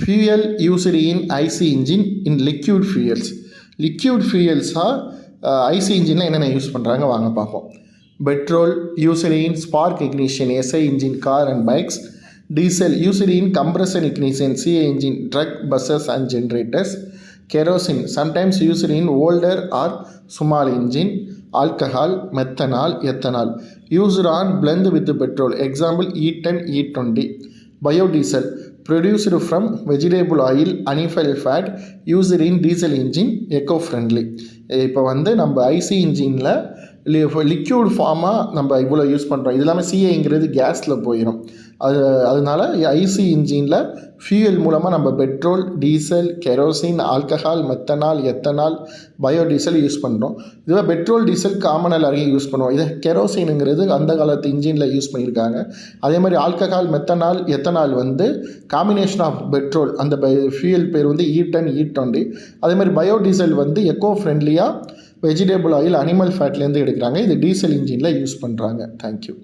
fuel used in IC engine in liquid fuels. liquid fuels IC engine என்னென்ன use பண்ணுறாங்க வாங்க பார்ப்போம். Petrol used in spark ignition SI engine car and bikes. Diesel used in compression ignition CI engine truck, buses and generators. Kerosene sometimes used in older or small engine. Alcohol, methanol, ethanol used on blend with petrol, example E10, E20. Biodiesel produced from vegetable oil, animal fat, used in diesel engine, eco-friendly. இப்போ வந்து நம்ம IC இன்ஜினில் liquid ஃபார்மாக நம்ம இவ்வளோ use பண்ணுறோம். இது இல்லாமல் சிஏங்கிறது கேஸில் போயிடும். அதனால ஐசி இன்ஜினில் ஃபியூயல் மூலமாக நம்ம petrol, diesel, kerosene, alcohol, methanol, ethanol, biodiesel use பண்ணுறோம். இதுவே பெட்ரோல், டீசல் காமன் எல்லாரையும் யூஸ் பண்ணுவோம். இது கெரோசினுங்கிறது அந்த காலத்து இன்ஜினில் யூஸ் பண்ணியிருக்காங்க. அதே மாதிரி ஆல்கஹால், மெத்தனால், எத்தனால் வந்து காம்பினேஷன் ஆஃப் பெட்ரோல், அந்த ஃபியூயல் பேர் வந்து E10, E20. அதே மாதிரி பயோடீசல் வந்து எக்கோ ஃப்ரெண்ட்லியாக வெஜிடபிள் ஆயில், அனிமல் ஃபேட்லேருந்து எடுக்கிறாங்க. இது டீசல் இன்ஜினில் யூஸ் பண்ணுறாங்க. தேங்க்யூ.